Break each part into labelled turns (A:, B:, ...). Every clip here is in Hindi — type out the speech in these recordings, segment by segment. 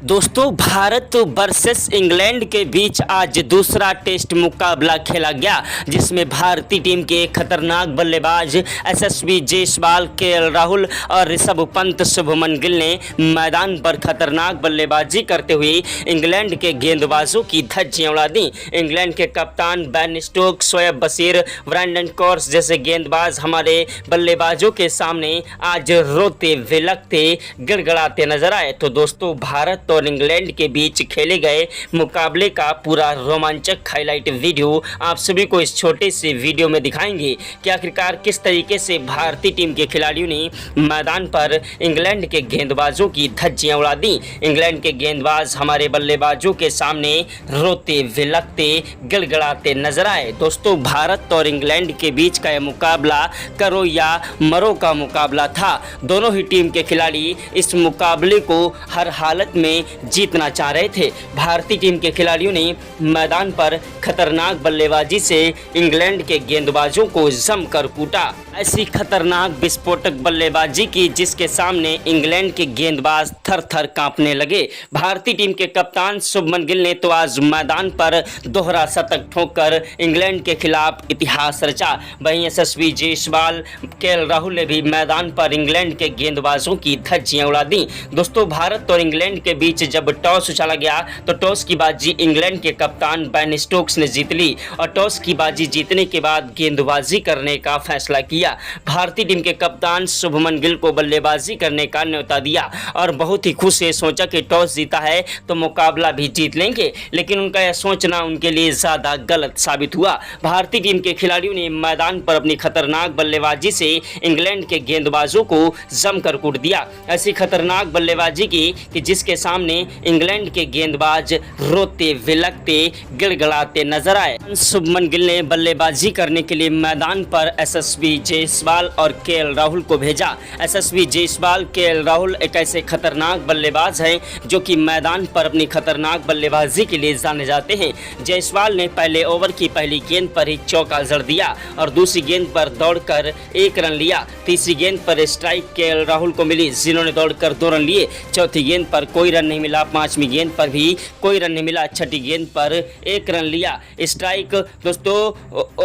A: दोस्तों भारत वर्सेस इंग्लैंड के बीच आज दूसरा टेस्ट मुकाबला खेला गया, जिसमें भारतीय टीम के खतरनाक बल्लेबाज यशस्वी जायसवाल, केएल राहुल और ऋषभ पंत, शुभमन गिल ने मैदान पर खतरनाक बल्लेबाजी करते हुए इंग्लैंड के गेंदबाजों की धज्जियां उड़ा दी। इंग्लैंड के कप्तान Ben Stokes, Shoaib Bashir, Brandon Carse जैसे गेंदबाज हमारे बल्लेबाजों के सामने आज रोते विलखते गिड़गिड़ाते नजर आए। तो दोस्तों भारत और इंग्लैंड के बीच खेले गए मुकाबले का पूरा रोमांचक हाईलाइट वीडियो आप सभी को इस छोटे से वीडियो में दिखाएंगे कि आखिरकार किस तरीके से भारतीय टीम के खिलाड़ियों ने मैदान पर इंग्लैंड के गेंदबाजों की धज्जियां उड़ा दी। इंग्लैंड के गेंदबाज हमारे बल्लेबाजों के सामने रोते विलखते गिड़गिड़ाते नजर आए। दोस्तों भारत और इंग्लैंड के बीच का यह मुकाबला करो या मरो का मुकाबला था। दोनों ही टीम के खिलाड़ी इस मुकाबले को हर हालत में जीतना चाह रहे थे। भारतीय टीम के खिलाड़ियों ने मैदान पर खतरनाक बल्लेबाजी से इंग्लैंड के गेंदबाजों को जमकर कूटा। ऐसी खतरनाक विस्फोटक बल्लेबाजी की जिसके सामने इंग्लैंड के गेंदबाज थर थर कांपने लगे। भारतीय टीम के कप्तान शुभमन गिल ने तो आज मैदान पर दोहरा शतक ठोककर इंग्लैंड के खिलाफ इतिहास रचा। वहीं यशस्वी जायसवाल, केएल राहुल ने भी मैदान पर इंग्लैंड के गेंदबाजों की धज्जियां उड़ा दी। दोस्तों भारत और इंग्लैंड के बीच जब टॉस उछाला गया तो टॉस की बाजी इंग्लैंड के कप्तान बेन स्टोक्स ने जीत ली और टॉस की बाजी जीतने के बाद गेंदबाजी करने का फैसला किया। भारतीय टीम के कप्तान शुभमन गिल को बल्लेबाजी करने का न्योता दिया और बहुत ही खुश है, सोचा कि टॉस जीता है तो मुकाबला भी जीत लेंगे, लेकिन उनका यह सोचना उनके लिए ज्यादा गलत साबित हुआ। भारतीय टीम के खिलाड़ियों ने मैदान पर अपनी खतरनाक बल्लेबाजी से इंग्लैंड के गेंदबाजों को जमकर कूट दिया। ऐसी खतरनाक बल्लेबाजी की कि जिसके सामने इंग्लैंड के गेंदबाज रोते विलखते गिड़गिड़ाते नजर आए। शुभमन गिल ने बल्लेबाजी करने के लिए मैदान पर यशस्वी जायसवाल और केएल राहुल को भेजा। यशस्वी जायसवाल, केएल राहुल एक ऐसे खतरनाक बल्लेबाज हैं जो कि मैदान पर अपनी खतरनाक बल्लेबाजी के लिए जाने जाते हैं। जायसवाल ने पहले ओवर की पहली गेंद पर ही चौका जड़ दिया और दूसरी गेंद पर दौड़कर 1 रन लिया। तीसरी गेंद पर स्ट्राइक केएल राहुल को मिली, जिन्होंने दौड़कर 2 रन लिए। चौथी गेंद पर कोई रन नहीं मिला, पांचवी गेंद पर भी कोई रन नहीं मिला, छठी गेंद पर 1 रन लिया। स्ट्राइक दोस्तों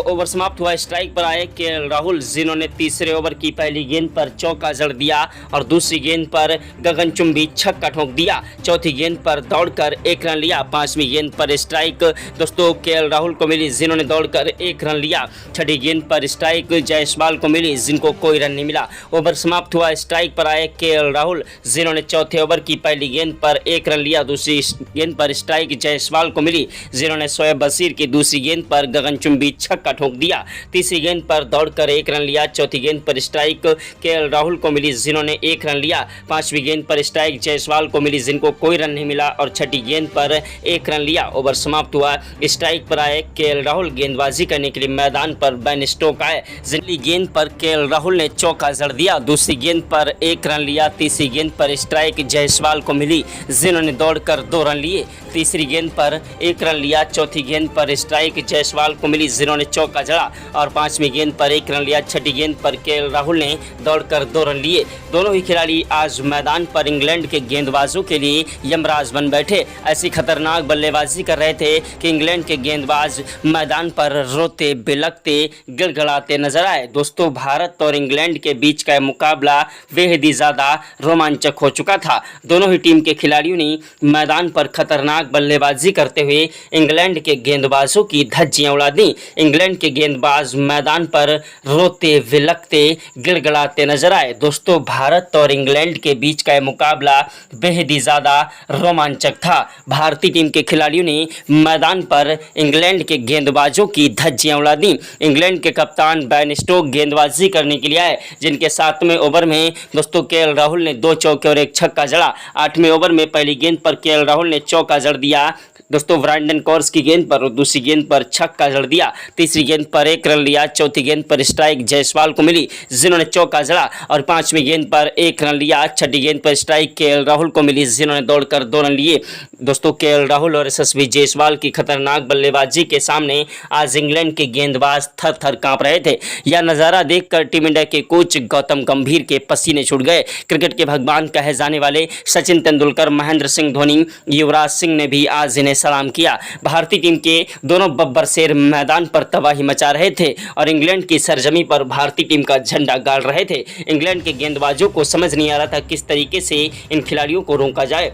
A: ओवर समाप्त हुआ, स्ट्राइक पर आए केएल राहुल, जिन्होंने तीसरे ओवर की पहली गेंद पर चौका जड़ दिया और दूसरी गेंद पर गगनचुंबी छक्का ठोक दिया। चौथी गेंद पर दौड़कर 1 रन लिया। पांचवी गेंद पर स्ट्राइक दोस्तों केएल राहुल को मिली, जिन्होंने दौड़कर 1 रन लिया। छठी गेंद पर स्ट्राइक जायसवाल को मिली, जिनको कोई रन नहीं मिला। ओवर समाप्त हुआ, स्ट्राइक पर आए केएल राहुल, जिन्होंने चौथे ओवर की पहली गेंद पर 1 रन लिया। दूसरी गेंद पर स्ट्राइक जायसवाल को मिली, जिन्होंने शोएब बशीर की दूसरी गेंद पर गगनचुंबी छक्का ठोक दिया। तीसरी गेंद पर दौड़कर 1 रन लिया। चौथी गेंद पर स्ट्राइक केएल राहुल को मिली, जिन्होंने 1 रन लिया। पांचवी गेंद पर स्ट्राइक जायसवाल को मिली, जिनको कोई रन नहीं मिला और छठी गेंद पर 1 रन लिया। ओवर समाप्त हुआ, स्ट्राइक पर आए केएल राहुल, गेंदबाजी करने के लिए मैदान पर बेन स्टोक्स आए। पहली गेंद पर केएल राहुल ने चौका जड़ दिया, दूसरी गेंद पर 1 रन लिया। तीसरी गेंद पर स्ट्राइक जायसवाल को मिली, जिन्होंने दौड़कर 2 रन लिए। तीसरी गेंद पर 1 रन लिया। चौथी गेंद पर स्ट्राइक जायसवाल को मिली, जिन्होंने चौका जड़ा और पांचवी गेंद पर 1 रन लिया। छठी गेंद पर केएल राहुल ने दौड़कर 2 रन लिए। दोनों ही खिलाड़ी आज मैदान पर इंग्लैंड के गेंदबाजों के लिए यमराज बन बैठे। ऐसी खतरनाक बल्लेबाजी कर रहे थे कि इंग्लैंड के गेंदबाज मैदान पर रोते बिलखते गिड़गिड़ाते नजर आए। दोस्तों भारत और इंग्लैंड के बीच का मुकाबला बेहद ही ज्यादा रोमांचक हो चुका था। दोनों ही टीम के खिलाड़ियों ने मैदान पर खतरनाक बल्लेबाजी करते हुए इंग्लैंड के गेंदबाजों की धज्जियां उड़ा दी। इंग्लैंड के गेंदबाज मैदान पर रोते विलखते गिड़गिड़ाते नजर आए। दोस्तों भारत और इंग्लैंड के बीच का मुकाबला बेहद ही ज्यादा रोमांचक था। भारतीय टीम के खिलाड़ियों ने मैदान पर इंग्लैंड के गेंदबाजों की धज्जियां उड़ा दी। इंग्लैंड के कप्तान बेन स्टोक्स गेंदबाजी करने के लिए आए, जिनके 7वें ओवर में दोस्तों केएल राहुल ने 2 चौके और 1 छक्का जड़ा। 8वें ओवर में पहली गेंद पर केएल राहुल ने चौका जड़ दिया। दोस्तों ब्रांडन कॉर्स की गेंद पर और दूसरी गेंद पर छक्का जड़ दिया। तीसरी गेंद पर 1 रन लिया। चौथी गेंद पर स्ट्राइक जायसवाल को मिली जिन्होंने चौका जड़ा और 5वीं गेंद पर 1 रन लिया। छठी गेंद पर स्ट्राइक केएल राहुल को मिली जिन्होंने दौड़कर 2 रन लिए। दोस्तों केएल राहुल और यशस्वी जायसवाल की खतरनाक बल्लेबाजी के सामने आज इंग्लैंड के गेंदबाज थर थर कांप रहे थे। यह नज़ारा देखकर टीम इंडिया के कोच गौतम गंभीर के पसीने छूट गए। क्रिकेट के भगवान कहे जाने वाले सचिन तेंदुलकर, महेंद्र सिंह धोनी, युवराज सिंह ने भी आज इन्हें सलाम किया। भारतीय टीम के दोनों बब्बर शेर मैदान पर तबाही मचा रहे थे और इंग्लैंड की सरजमी पर भारतीय टीम का झंडा गाड़ रहे थे। इंग्लैंड के गेंदबाजों को समझ नहीं आ रहा था किस तरीके से इन खिलाड़ियों को रोका जाए।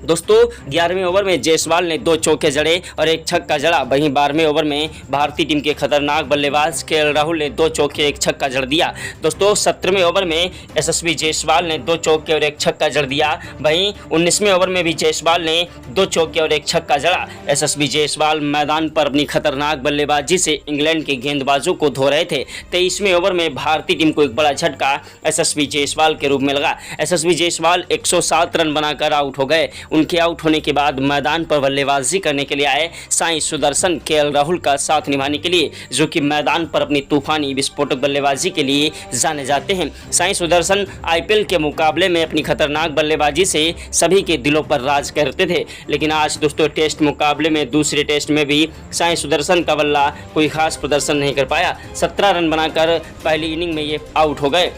A: दोस्तों 11वें ओवर में जायसवाल ने 2 चौके जड़े और 1 छक्का जड़ा। वहीं 12वें ओवर में भारतीय टीम के खतरनाक बल्लेबाज केएल राहुल ने 2 चौके 1 छक्का जड़ दिया। दोस्तों 17वें ओवर में यशस्वी जायसवाल ने 2 चौके और 1 छक्का जड़ दिया। वहीं 19वें ओवर में भी जायसवाल ने 2 चौके और 1 छक्का जड़ा। यशस्वी जायसवाल मैदान पर अपनी खतरनाक बल्लेबाजी से इंग्लैंड के गेंदबाजों को धो रहे थे। 23वें ओवर में भारतीय टीम को एक बड़ा झटका यशस्वी जायसवाल के रूप में लगा। यशस्वी जायसवाल 107 रन बनाकर आउट हो गए। उनके आउट होने के बाद मैदान पर बल्लेबाजी करने के लिए आए साई सुदर्शन केएल राहुल का साथ निभाने के लिए, जो कि मैदान पर अपनी तूफानी विस्फोटक बल्लेबाजी के लिए जाने जाते हैं। साई सुदर्शन आईपीएल के मुकाबले में अपनी खतरनाक बल्लेबाजी से सभी के दिलों पर राज करते थे, लेकिन आज दोस्तों टेस्ट मुकाबले में दूसरे टेस्ट में भी साई सुदर्शन का बल्ला कोई खास प्रदर्शन नहीं कर पाया। 17 रन बनाकर पहली इनिंग में ये आउट हो गए।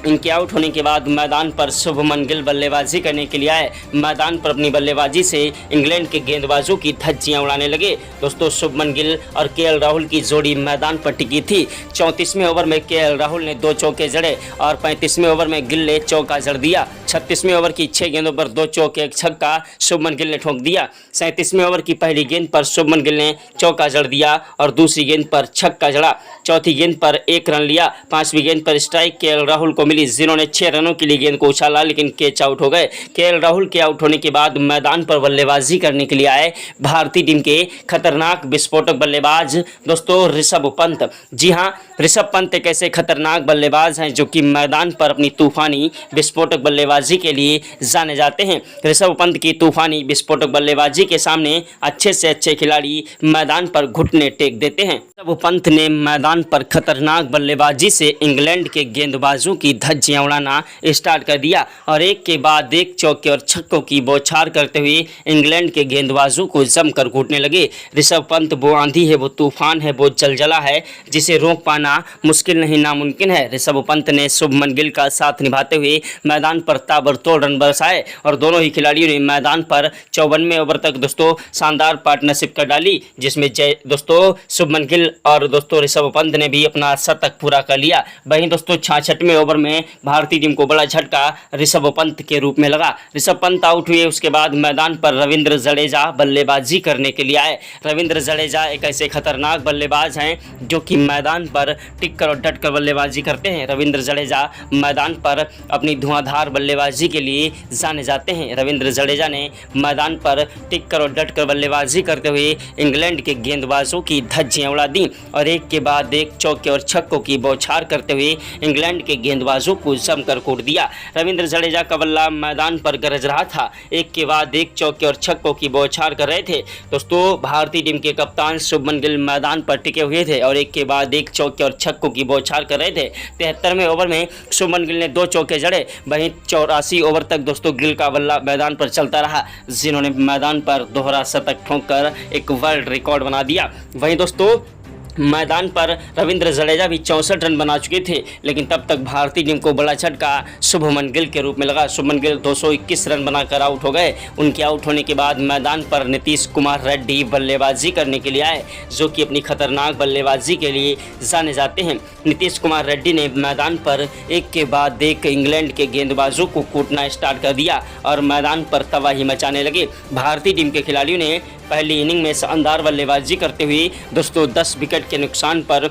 A: इनके आउट होने के बाद मैदान पर शुभमन गिल बल्लेबाजी करने के लिए आए। मैदान पर अपनी बल्लेबाजी से इंग्लैंड के गेंदबाजों की धज्जियां उड़ाने लगे। दोस्तों शुभमन गिल और केएल राहुल की जोड़ी मैदान पर टिकी थी। 34वें ओवर में केएल राहुल ने 2 चौके जड़े और 35वें ओवर में गिल ने चौका जड़ दिया। 36वें ओवर की 6 गेंदों पर 2 चौके 1 छक्का शुभमन गिल ने ठोक दिया। 37वें ओवर की पहली गेंद पर शुभमन गिल ने चौका जड़ दिया और दूसरी गेंद पर छक्का जड़ा। चौथी गेंद पर 1 रन लिया। 5वीं गेंद पर स्ट्राइक केएल राहुल को मिली जिन्होंने 6 रनों के लिए गेंद को उछाला, लेकिन कैच आउट हो गए। केएल राहुल के आउट होने के बाद मैदान पर बल्लेबाजी करने के लिए आए भारतीय टीम के खतरनाक विस्फोटक बल्लेबाज दोस्तों ऋषभ पंत। जी हां, ऋषभ पंत एक ऐसे खतरनाक बल्लेबाज हैं जो कि मैदान पर अपनी तूफानी विस्फोटक बल्लेबाजी के लिए जाने जाते हैं। ऋषभ पंत की तूफानी विस्फोटक बल्लेबाजी के सामने अच्छे से अच्छे खिलाड़ी मैदान पर घुटने टेक देते हैं। ऋषभ पंत ने मैदान पर खतरनाक बल्लेबाजी से इंग्लैंड के गेंदबाजों की धज्जियां उड़ाना स्टार्ट कर दिया और एक के बाद एक चौके और छक्कों की बौछार करते हुए इंग्लैंड के गेंदबाजों को जमकर कूटने लगे। ऋषभ पंत वो आंधी है, वो तूफान है, वो जलजला है जिसे रोक पाना मुश्किल नहीं नामुमकिन है। ऋषभ पंत ने शुभमन गिल का साथ निभाते हुए मैदान पर ताबड़तोड़ रन बरसाए और दोनों ही खिलाड़ियों ने मैदान पर 54वें ओवर तक दोस्तों शानदार पार्टनरशिप कर डाली, जिसमें दोस्तों शुभमन गिल और दोस्तों ऋषभ पंत ने भी अपना शतक पूरा कर लिया। वहीं दोस्तों 66वें ओवर में भारतीय टीम को बड़ा झटका ऋषभ पंत के रूप में लगा। ऋषभ पंत आउट हुए, उसके बाद मैदान पर रविंद्र जडेजा बल्लेबाजी करने के लिए आए। रविंद्र जडेजा एक ऐसे खतरनाक बल्लेबाज हैं जो कि मैदान पर टिककर और डटकर बल्लेबाजी करते हैं। रविंद्र जडेजा मैदान पर अपनी धुआंधार बल्लेबाजी के लिए जाने जाते हैं। रविंद्र जडेजा ने मैदान पर टिककर और डटकर बल्लेबाजी करते हुए इंग्लैंड के गेंदबाजों की धज्जियां उड़ा दी और एक के बाद एक चौके और छक्कों की बौछार करते हुए इंग्लैंड के गेंदबाजों को जमकर कूट दिया। रविंद्र जडेजा का बल्ला मैदान पर गरज रहा था, एक के बाद एक चौके और छक्कों की बौछार कर रहे थे। दोस्तों भारतीय टीम के कप्तान शुभमन गिल मैदान पर टिके हुए थे और एक के बाद एक चौके और छक्कों की बौछार कर रहे थे। 73वें ओवर में शुभमन गिल ने 2 चौके जड़े। वहीं 84 ओवर तक दोस्तों गिल का बल्ला मैदान पर चलता रहा, जिन्होंने मैदान पर दोहरा शतक ठोंककर एक वर्ल्ड रिकॉर्ड बना दिया। वहीं दोस्तों मैदान पर रविंद्र जडेजा भी 64 रन बना चुके थे, लेकिन तब तक भारतीय टीम को बड़ा झटका शुभमन गिल के रूप में लगा। शुभमन गिल 221 रन बनाकर आउट हो गए। उनके आउट होने के बाद मैदान पर नीतीश कुमार रेड्डी बल्लेबाजी करने के लिए आए, जो कि अपनी खतरनाक बल्लेबाजी के लिए जाने जाते हैं। नीतीश कुमार रेड्डी ने मैदान पर एक के बाद एक इंग्लैंड के गेंदबाजों को कूटना स्टार्ट कर दिया और मैदान पर तबाही मचाने लगे। भारतीय टीम के खिलाड़ियों ने पहली इनिंग में शानदार बल्लेबाजी करते हुए दोस्तों 10 विकेट के नुकसान पर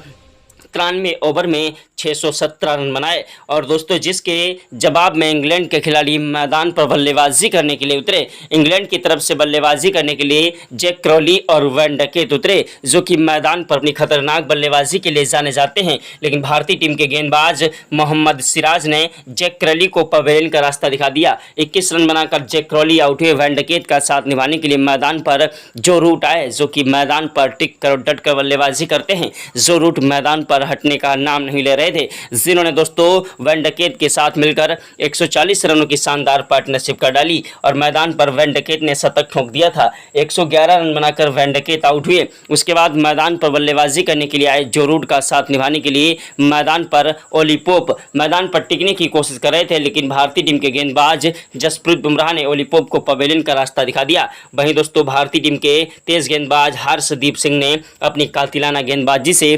A: 93 ओवर में 617 रन बनाए। और दोस्तों जिसके जवाब में इंग्लैंड के खिलाड़ी मैदान पर बल्लेबाजी करने के लिए उतरे। इंग्लैंड की तरफ से बल्लेबाजी करने के लिए जैक क्रॉली और वैन डकेट उतरे, जो कि मैदान पर अपनी खतरनाक बल्लेबाजी के लिए जाने जाते हैं। लेकिन भारतीय टीम के गेंदबाज मोहम्मद सिराज ने जैक क्रॉली को पवेलियन का रास्ता दिखा दिया। 21 रन बनाकर जैक क्रॉली आउट हुए। वैन डकेट का साथ निभाने के लिए मैदान पर जो रूट आए, जो कि मैदान पर टिक कर डट कर बल्लेबाजी करते हैं, जो रूट मैदान पर हटने का नाम नहीं ले रहे थे, जिन्होंने दोस्तों वैन डकेट के साथ मिलकर 140 रनों की शानदार पार्टनरशिप कर डाली और मैदान पर वैन डकेट ने शतक ठोक दिया था। 111 रन बनाकर वैन डकेट आउट हुए। उसके बाद मैदान पर बल्लेबाजी करने के लिए आए जो रूट का साथ निभाने के लिए मैदान पर ओली पोप मैदान पर टिकने की कोशिश कर रहे थे, लेकिन भारतीय टीम के गेंदबाज जसप्रीत बुमराह ने ओली पोप को पवेलियन का रास्ता दिखा दिया। वहीं दोस्तों भारतीय टीम के तेज गेंदबाज हर्षदीप सिंह ने अपनी कातिलाना गेंदबाजी से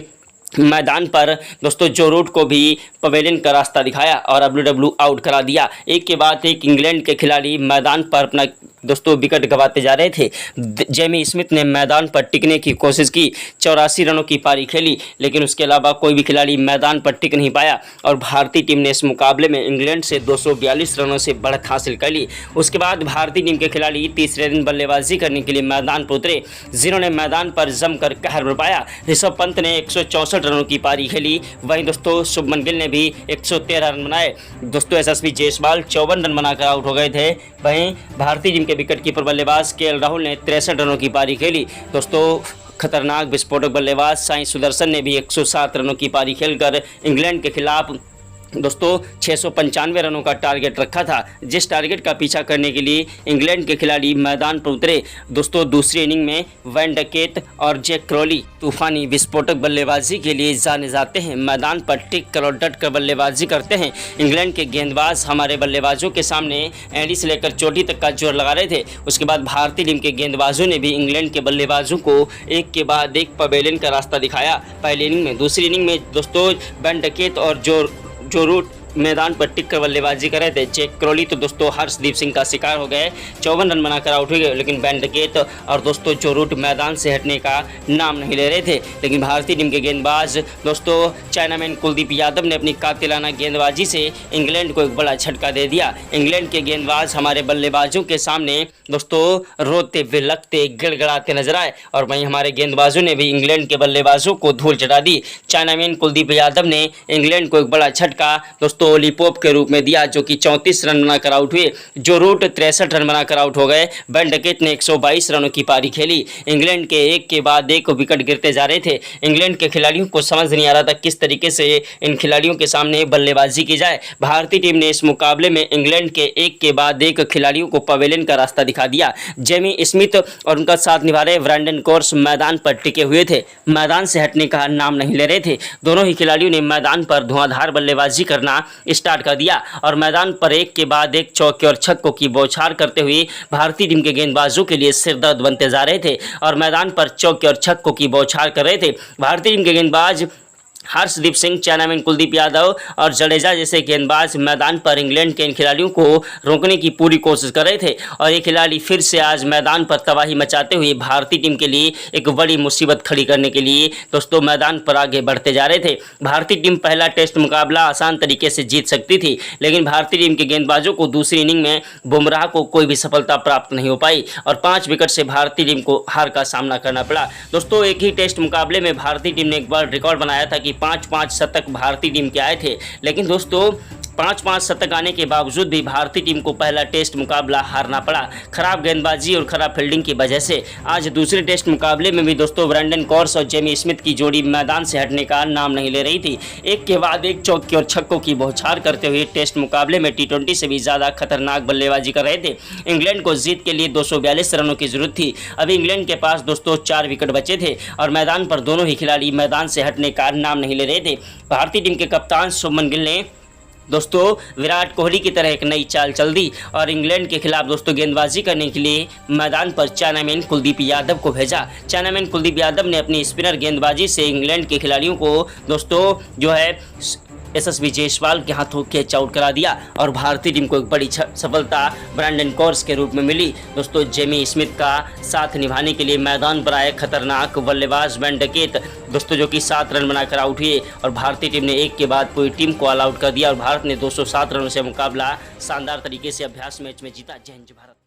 A: मैदान पर दोस्तों जो रूट को भी पवेलियन का रास्ता दिखाया और डब्ल्यू आउट करा दिया। एक के बाद एक इंग्लैंड के खिलाड़ी मैदान पर अपना दोस्तों विकेट गंवाते जा रहे थे। जेमी स्मिथ ने मैदान पर टिकने की कोशिश की, 84 रनों की पारी खेली, लेकिन उसके अलावा कोई भी खिलाड़ी मैदान पर टिक नहीं पाया और भारतीय टीम ने इस मुकाबले में इंग्लैंड से 242 रनों से बढ़त हासिल कर ली। उसके बाद भारतीय टीम के खिलाड़ी तीसरे दिन बल्लेबाजी करने के लिए मैदान पर उतरे, जिन्होंने मैदान पर जमकर कहर बरपाया। ऋषभ पंत ने 164 रनों की पारी खेली। वहीं दोस्तों शुभमन गिल ने भी 113 रन बनाए। दोस्तों यशस्वी जायसवाल 54 रन बनाकर आउट हो गए थे। वहीं भारतीय टीम के विकेट कीपर बल्लेबाज केएल राहुल ने 63 रनों की पारी खेली। दोस्तों खतरनाक विस्फोटक बल्लेबाज साई सुदर्शन ने भी 107 रनों की पारी खेलकर इंग्लैंड के खिलाफ दोस्तों 695 रनों का टारगेट रखा था, जिस टारगेट का पीछा करने के लिए इंग्लैंड के खिलाड़ी मैदान पर उतरे। दोस्तों दूसरी इनिंग में वैन डकेट और जैक क्रॉली तूफानी विस्फोटक बल्लेबाजी के लिए जाने जाते हैं। मैदान पर टिक कर और डट कर बल्लेबाजी करते हैं। इंग्लैंड के गेंदबाज हमारे बल्लेबाजों के सामने एंडी से लेकर चोटी तक का जोर लगा रहे थे। उसके बाद भारतीय टीम के गेंदबाजों ने भी इंग्लैंड के बल्लेबाजों को एक के बाद एक पवेलियन का रास्ता दिखाया पहली इनिंग में। दूसरी इनिंग में दोस्तों वैन डकेट और जो रूट मैदान पर टिक कर बल्लेबाजी कर रहे थे। जैक क्रॉली तो दोस्तों हर्षदीप सिंह का शिकार हो गए, 54 रन बनाकर आउट हो गए, लेकिन वैन डकेट और दोस्तों जो रूट मैदान से हटने का नाम नहीं ले रहे थे। लेकिन भारतीय टीम के गेंदबाज दोस्तों चाइनामैन कुलदीप यादव ने अपनी कातिलाना गेंदबाजी से इंग्लैंड को एक बड़ा झटका दे दिया। इंग्लैंड के गेंदबाज हमारे बल्लेबाजों के सामने दोस्तों रोते विलखते गिड़गिड़ाते नजर आए और वहीं हमारे गेंदबाजों ने भी इंग्लैंड के बल्लेबाजों को धूल चटा दी। चाइनामैन कुलदीप यादव ने इंग्लैंड को एक बड़ा झटका दोस्तों ओली पोप के रूप में दिया, जो कि 34 रन बनाकर आउट हुए। जो रूट 63 रन बनाकर आउट हो गए। वैन डकेट ने 122 रनों की पारी खेली। इंग्लैंड के एक के बाद एक विकेट गिरते जा रहे थे। इंग्लैंड के खिलाड़ियों को समझ नहीं आ रहा था किस तरीके से इन खिलाड़ियों के सामने बल्लेबाजी की जाए। भारतीय टीम ने इस मुकाबले में इंग्लैंड के एक के बाद एक खिलाड़ियों को पवेलियन का रास्ता दिखा दिया। जेमी स्मिथ और उनका साथ निभा रहे ब्रैंडन कोर्स मैदान पर टिके हुए थे, मैदान से हटने का नाम नहीं ले रहे थे। दोनों ही खिलाड़ियों ने मैदान पर धुआंधार बल्लेबाजी करना स्टार्ट कर दिया और मैदान पर एक के बाद एक चौके और छक्कों की बौछार करते हुए भारतीय टीम के गेंदबाजों के लिए सिरदर्द बनते जा रहे थे और मैदान पर चौके और छक्कों की बौछार कर रहे थे। भारतीय टीम के गेंदबाज हर्षदीप सिंह, चाइनामैन कुलदीप यादव और जडेजा जैसे गेंदबाज मैदान पर इंग्लैंड के इन खिलाड़ियों को रोकने की पूरी कोशिश कर रहे थे और ये खिलाड़ी फिर से आज मैदान पर तबाही मचाते हुए भारतीय टीम के लिए एक बड़ी मुसीबत खड़ी करने के लिए दोस्तों मैदान पर आगे बढ़ते जा रहे थे। भारतीय टीम पहला टेस्ट मुकाबला आसान तरीके से जीत सकती थी, लेकिन भारतीय टीम के गेंदबाजों को दूसरी इनिंग में बुमराह को कोई भी सफलता प्राप्त नहीं हो पाई और 5 विकेट से भारतीय टीम को हार का सामना करना पड़ा। दोस्तों एक ही टेस्ट मुकाबले में भारतीय टीम ने एक बार रिकॉर्ड बनाया था कि 5-5 शतक भारतीय टीम के आए थे, लेकिन दोस्तों 5-5 शतक आने के बावजूद भी भारतीय टीम को पहला टेस्ट मुकाबला हारना पड़ा खराब गेंदबाजी और खराब फील्डिंग की वजह से। आज दूसरे टेस्ट मुकाबले में भी दोस्तों ब्रैंडन कोर्स और जेमी स्मिथ की जोड़ी मैदान से हटने का नाम नहीं ले रही थी। एक के बाद एक चौके और छक्कों की बौछार करते हुए टेस्ट मुकाबले में T20 से भी ज़्यादा खतरनाक बल्लेबाजी कर रहे थे। इंग्लैंड को जीत के लिए 242 रनों की जरूरत थी। अभी इंग्लैंड के पास दोस्तों 4 विकेट बचे थे और मैदान पर दोनों ही खिलाड़ी मैदान से हटने का नाम नहीं ले रहे थे। भारतीय टीम के कप्तान शुभमन गिल ने दोस्तों विराट कोहली की तरह एक नई चाल चल दी और इंग्लैंड के खिलाफ दोस्तों गेंदबाजी करने के लिए मैदान पर चाइनामैन कुलदीप यादव को भेजा। चाइनामैन कुलदीप यादव ने अपनी स्पिनर गेंदबाजी से इंग्लैंड के खिलाड़ियों को दोस्तों जो है यशस्वी जायसवाल के हाथों कैच आउट करा दिया और भारतीय टीम को एक बड़ी सफलता ब्रैंडन कॉर्स के रूप में मिली। दोस्तों जेमी स्मिथ का साथ निभाने के लिए मैदान पर आए खतरनाक बल्लेबाज बेन डकेट दोस्तों जो कि 7 रन बनाकर आउट हुए और भारतीय टीम ने एक के बाद पूरी टीम को ऑल आउट कर दिया और भारत ने 207 रनों से मुकाबला शानदार तरीके से अभ्यास मैच में जीता। जय हिंद भारत।